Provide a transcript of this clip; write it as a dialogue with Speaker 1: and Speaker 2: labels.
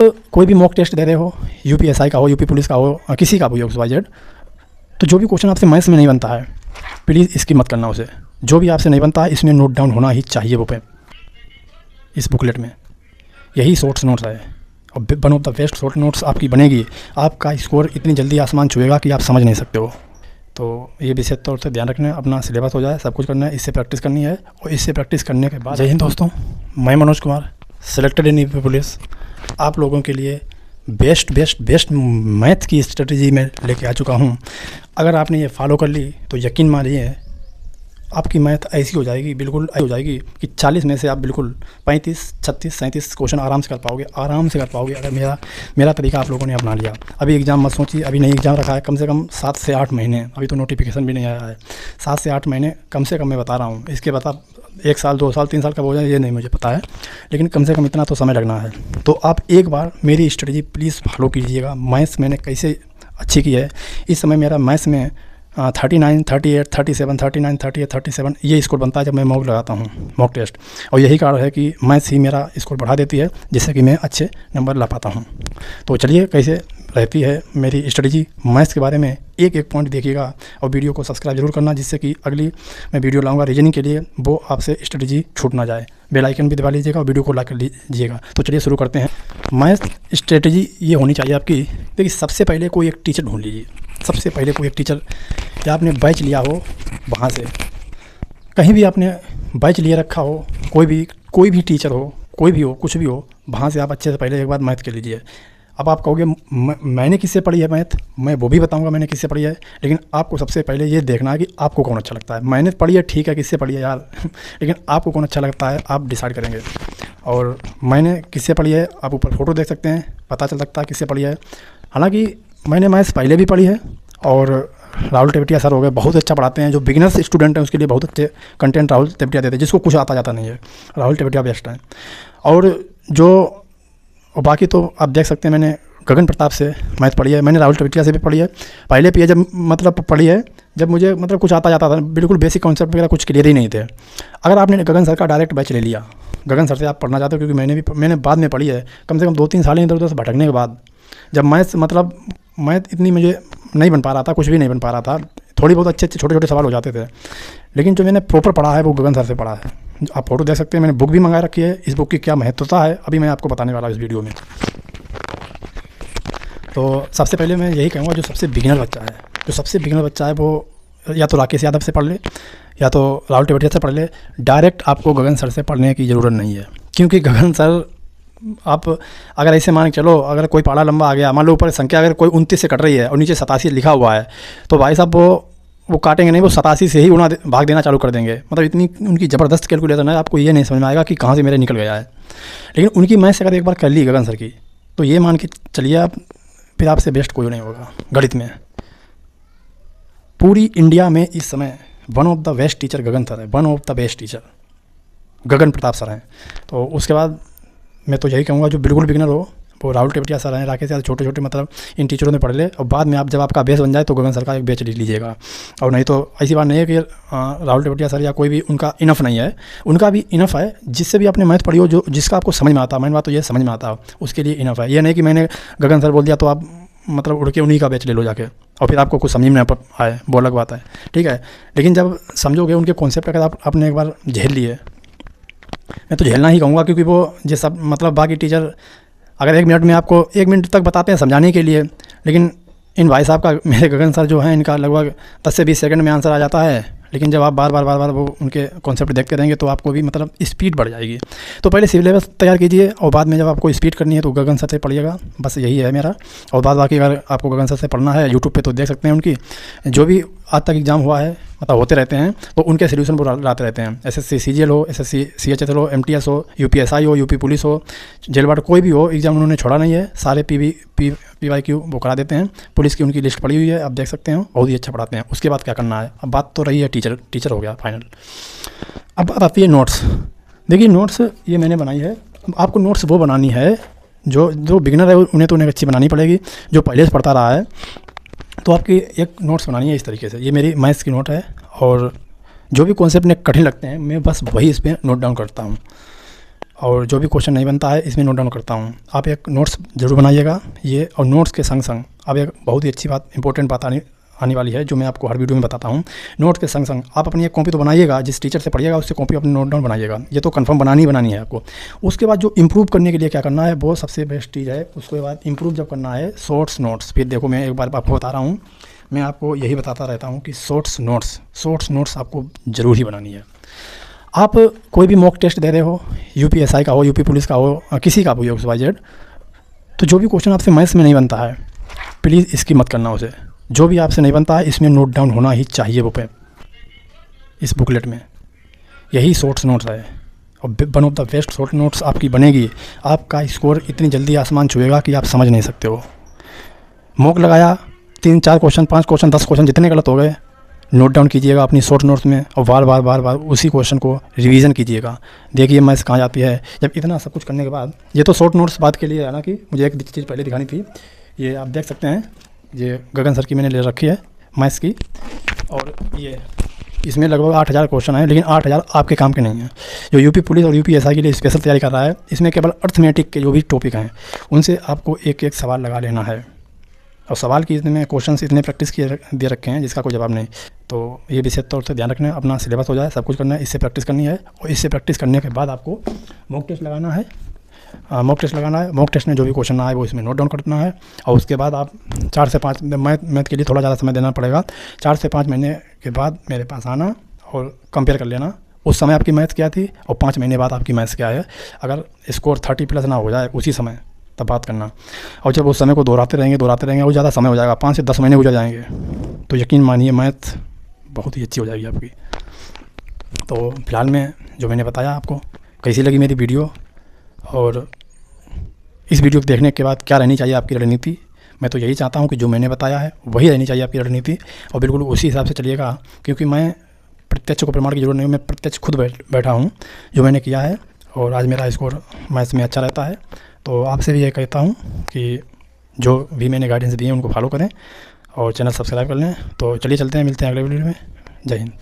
Speaker 1: कोई भी mock test दे रहे हो, यूपीएसआई का हो, यूपी पुलिस का हो, किसी का भी हो XYZ, तो जो भी क्वेश्चन आपसे मैथ्स में नहीं बनता है प्लीज़ इसकी मत करना उसे। जो भी आपसे नहीं बनता है इसमें नोट डाउन होना ही चाहिए वो पे, इस बुकलेट में। यही शॉर्ट्स नोट्स है और one of the best short notes आपकी बनेगी। आपका स्कोर इतनी जल्दी आसमान छुएगा कि आप समझ नहीं सकते हो। तो ये विशेष तौर से ध्यान रखना है, अपना सिलेबस हो जाए, सब कुछ करना है, इससे प्रैक्टिस करनी है। और इससे प्रैक्टिस करने के बाद, जय हिंद दोस्तों, मैं Manoj Kumar, selected in UP police, आप लोगों के लिए बेस्ट मैथ की स्ट्रेटजी में लेके आ चुका हूँ। अगर आपने ये फॉलो कर ली तो यकीन मानिए आपकी मैथ ऐसी हो जाएगी, बिल्कुल ऐसी हो जाएगी कि 40 में से आप बिल्कुल 35, 36, 37 क्वेश्चन आराम से कर पाओगे अगर मेरा तरीका आप लोगों ने अपना लिया। अभी एग्ज़ाम मत सोचिए, अभी नई एग्ज़ाम रखा है, कम से कम 7 से 8 महीने, अभी तो नोटिफिकेशन भी नहीं आया है, 7 से 8 महीने कम से कम मैं बता रहा हूँ। इसके बता 1 साल 2 साल 3 साल कब हो जाए ये नहीं मुझे पता है, लेकिन कम से कम इतना तो समय लगना है। तो आप एक बार मेरी स्ट्रेटजी प्लीज़ फॉलो कीजिएगा। मैथ्स मैंने कैसे अच्छी की है, इस समय मेरा मैथ्स में 39, 38, 37, 39, 38, 37 ये स्कोर बनता है जब मैं मॉक लगाता हूँ, मॉक टेस्ट। और यही कारण है कि मैथ्स ही मेरा स्कोर बढ़ा देती है, जिससे कि मैं अच्छे नंबर ला पाता हूँ। तो चलिए कैसे रहती है मेरी स्ट्रेटजी मैथ्स के बारे में एक पॉइंट देखिएगा और वीडियो को सब्सक्राइब जरूर करना, जिससे कि अगली मैं वीडियो लाऊंगा रीजनिंग के लिए वो आपसे स्ट्रेटजी छूट ना जाए। बेल आइकन भी दबा लीजिएगा और वीडियो को लाइक कर लीजिएगा। तो चलिए शुरू करते हैं। मैथ स्ट्रेटजी ये होनी चाहिए आपकी। देखिए सबसे पहले कोई एक टीचर ढूंढ लीजिए, सबसे पहले कोई एक टीचर, या आपने बैच लिया हो वहाँ से, कहीं भी आपने बैच लिए रखा हो, कोई भी टीचर हो, कोई भी हो, कुछ भी हो, वहाँ से आप अच्छे से पहले एक बार मैथ कर लीजिए। अब आप कहोगे मैंने किससे पढ़ी है मैथ, मैं वो भी बताऊंगा मैंने किससे पढ़ी है, लेकिन आपको सबसे पहले ये देखना है कि आपको कौन अच्छा लगता है। मैंने पढ़ी है ठीक है, किससे पढ़ी है यार लेकिन आपको कौन अच्छा लगता है आप डिसाइड करेंगे। और मैंने किससे पढ़ी है आप ऊपर फोटो देख सकते हैं, पता चल सकता है किससे पढ़ी है। हालांकि मैंने मैथ्स पहले भी पढ़ी है और राहुल तेवतिया सर हो गए, बहुत अच्छा पढ़ाते हैं। जो बिगिनर्स स्टूडेंट हैं उसके लिए बहुत अच्छे कंटेंट राहुल तेवतिया देते हैं, जिसको कुछ आता जाता नहीं है राहुल तेवतिया बेस्ट है। और बाकी तो आप देख सकते हैं मैंने गगन प्रताप से मैथ पढ़ी है, मैंने राहुल तेवतिया से भी पढ़ी है, पहले भी है जब मतलब पढ़ी है जब मुझे मतलब कुछ आता जाता था, बिल्कुल बेसिक कॉन्सेप्ट वगैरह कुछ क्लियर ही नहीं थे। अगर आपने गगन सर का डायरेक्ट बैच ले लिया, गगन सर से आप पढ़ना चाहते हो, क्योंकि मैंने बाद में पढ़ी है, कम से कम 2-3 साल इधर उधर से भटकने के बाद, जब मैथ इतनी मुझे नहीं बन पा रहा था, कुछ भी नहीं बन पा रहा था, थोड़ी बहुत अच्छे छोटे सवाल हो जाते थे, लेकिन जो मैंने प्रॉपर पढ़ा है वो गगन सर से पढ़ा है। आप फोटो देख सकते हैं, मैंने बुक भी मंगा रखी है। इस बुक की क्या महत्वता है अभी मैं आपको बताने वाला हूँ इस वीडियो में। तो सबसे पहले मैं यही कहूँगा, जो सबसे बिगिनर बच्चा है वो या तो राकेश यादव से पढ़ ले या तो राहुल तेवतिया से पढ़ ले। डायरेक्ट आपको गगन सर से पढ़ने की ज़रूरत नहीं है, क्योंकि गगन सर आप अगर ऐसे मान के चलो, अगर कोई पहाड़ा लंबा आ गया, मान लो ऊपर संख्या अगर कोई 29 से कट रही है और नीचे 87 लिखा हुआ है, तो भाई साहब वो काटेंगे नहीं, वो 87 से ही भाग देना चालू कर देंगे। मतलब इतनी उनकी ज़बरदस्त कैलकुलेशन है, आपको ये नहीं समझ में आएगा कि कहाँ से मेरे निकल गया है। लेकिन उनकी मैथ्स अगर एक बार कर ली गगन सर की, तो ये मान के चलिए आप फिर आपसे बेस्ट कोई नहीं होगा गणित में। पूरी इंडिया में इस समय one of the best teacher Gagan sir है, one of the best teacher Gagan Pratap sir हैं। तो उसके बाद मैं तो यही कहूँगा, जो बिल्कुल बिगिनर हो वो राहुल तेवतिया सर हैं, राकेश यादव, छोटे मतलब इन टीचरों ने पढ़ ले, और बाद में आप जब आपका बेस बन जाए तो गगन सर का एक बैच ले लीजिएगा। और नहीं तो ऐसी बात नहीं है कि राहुल तेवतिया सर या कोई भी उनका इनफ नहीं है, उनका भी इनफ है, जिससे भी आपने मैथ पढ़ी हो, जो जिसका आपको समझ में आता है, मेन बात तो ये समझ में आता है, उसके लिए इनफ है। ये नहीं कि मैंने गगन सर बोल दिया तो आप मतलब उड़ के उन्हीं का बैच ले लो जाके, और फिर आपको कुछ समझ में ना आए, वो अलग बात है, ठीक है। लेकिन जब समझोगे उनके कॉन्सेप्ट अगर आपने एक बार झेल लिए, मैं तो झेलना ही कहूँगा, क्योंकि वो ये सब मतलब बाकी टीचर अगर 1 मिनट में आपको 1 मिनट तक बताते हैं समझाने के लिए, लेकिन इन भाई साहब का, मेरे गगन सर जो हैं, इनका लगभग 10 से 20 सेकंड में आंसर आ जाता है। लेकिन जब आप बार बार वो उनके कॉन्सेप्ट देखते रहेंगे तो आपको भी मतलब स्पीड बढ़ जाएगी। तो पहले सिलेबस तैयार कीजिए और बाद में जब आपको स्पीड करनी है तो गगन सर से पढ़िएगा, बस यही है मेरा। और बाद बाकी अगर आपको गगन सर से पढ़ना है, यूट्यूब पे तो देख सकते हैं उनकी जो भी आज तक एग्जाम हुआ है, मतलब होते रहते हैं, तो उनके सोल्यूशन वो लाते रहते हैं। SSC CGL हो, SSC CHSL हो, MTS हो, UPSI हो, यूपी पुलिस हो, जेल वार्ड, कोई भी हो एग्जाम उन्होंने छोड़ा नहीं है। सारे PYQ वो करा देते हैं। पुलिस की उनकी लिस्ट पड़ी हुई है, आप देख सकते हैं, बहुत ही अच्छा पढ़ाते हैं। उसके बाद क्या करना है, अब बात तो रही है टीचर हो गया फाइनल। अब बात आती है नोट्स। देखिए नोट्स ये मैंने बनाई है, आपको नोट्स वो बनानी है जो बिगिनर है उन्हें तो अच्छी बनानी पड़ेगी। जो पहले से पढ़ता रहा है तो आपकी एक नोट्स बनानी है इस तरीके से। ये मेरी मैथ्स की नोट है और जो भी कॉन्सेप्ट में कठिन लगते हैं मैं बस वही इस पर नोट डाउन करता हूँ। और जो भी क्वेश्चन नहीं बनता है इसमें नोट डाउन करता हूँ। आप एक नोट्स ज़रूर बनाइएगा ये, और नोट्स के संग संग अब एक बहुत ही अच्छी बात, इंपॉर्टेंट बात आने वाली है जो मैं आपको हर वीडियो में बताता हूँ। नोट्स के संग संग आप अपनी एक कॉपी तो बनाइएगा, जिस टीचर से पढ़िएगा उससे कॉपी अपनी नोट डाउन बनाइएगा, ये तो कंफर्म बनानी ही बनानी है आपको। उसके बाद जो इम्प्रूव करने के लिए क्या करना है वो सबसे बेस्ट चीज़ है। उसके बाद इम्प्रूव जब करना है शॉर्ट्स नोट्स, फिर देखो मैं एक बार आपको बता रहा हूँ, मैं आपको यही बताता रहता हूँ कि शॉर्ट्स नोट्स आपको ज़रूर ही बनानी है। आप कोई भी मॉक टेस्ट दे रहे हो, यूपीएसआई का हो, यूपी पुलिस का हो, किसी का भी हो XYZ, तो जो भी क्वेश्चन आपसे मैथ्स में नहीं बनता है प्लीज़ इसकी मत करना उसे। जो भी आपसे नहीं बनता है इसमें नोट डाउन होना ही चाहिए वो पे, इस बुकलेट में। यही शॉर्ट्स नोट्स है, और one of the best short notes आपकी बनेगी। आपका स्कोर इतनी जल्दी आसमान छुएगा कि आप समझ नहीं सकते हो। मॉक लगाया, 3-4 क्वेश्चन, 5 क्वेश्चन, 10 क्वेश्चन जितने गलत हो गए, नोट डाउन कीजिएगा अपनी शॉर्ट नोट्स में, और बार बार उसी क्वेश्चन को रिवीजन कीजिएगा। देखिए मैथ्स कहाँ जाती है। जब इतना सब कुछ करने के बाद, ये तो शॉर्ट नोट्स बात के लिए है ना, कि मुझे एक चीज़ पहले दिखानी थी। ये आप देख सकते हैं, ये गगन सर की मैंने ले रखी है मैथ्स की, और ये इसमें लगभग 8000 क्वेश्चन हैं, लेकिन 8000 आपके काम के नहीं हैं। जो यूपी पुलिस और यूपीएसआई के लिए स्पेशल तैयारी कर रहा है, इसमें केवल अर्थमेटिक के जो भी टॉपिक हैं उनसे आपको एक एक सवाल लगा लेना है, और सवाल की इतने क्वेश्चंस इतने प्रैक्टिस किए दे रखे हैं जिसका कोई जवाब नहीं। तो ये विशेष तौर से ध्यान रखना है, अपना सिलेबस हो जाए, सब कुछ करना है, इससे प्रैक्टिस करनी है, और इससे प्रैक्टिस करने के बाद आपको मॉक टेस्ट लगाना है। मॉक टेस्ट में जो भी क्वेश्चन आए वो इसमें नोट डाउन करना है, और उसके बाद आप 4 से 5 मैथ के लिए थोड़ा ज़्यादा समय देना पड़ेगा। 4 से 5 महीने के बाद मेरे पास आना और कंपेयर कर लेना उस समय आपकी मैथ क्या थी और 5 महीने बाद आपकी मैथ्स क्या है। अगर स्कोर 30+ ना हो जाए उसी समय, तब बात करना। और जब उस समय को दोहराते रहेंगे और ज़्यादा समय हो जाएगा, 5 से 10 महीने गुजर जाएंगे, तो यकीन मानिए मैथ बहुत ही अच्छी हो जाएगी आपकी। तो फिलहाल में जो मैंने बताया आपको, कैसी लगी मेरी वीडियो, और इस वीडियो को देखने के बाद क्या रहनी चाहिए आपकी रणनीति। मैं तो यही चाहता हूँ कि जो मैंने बताया है वही रहनी चाहिए आपकी रणनीति, और बिल्कुल उसी हिसाब से चलिएगा, क्योंकि मैं प्रत्यक्ष को प्रमाण की जरूरत नहीं है, मैं प्रत्यक्ष खुद बैठा हूँ जो मैंने किया है, और आज मेरा स्कोर मैथ्स में अच्छा रहता है। तो आपसे भी ये कहता हूँ कि जो भी मैंने गाइडेंस दी है उनको फॉलो करें और चैनल सब्सक्राइब कर लें। तो चलिए चलते हैं, मिलते हैं अगले वीडियो में। जय हिंद।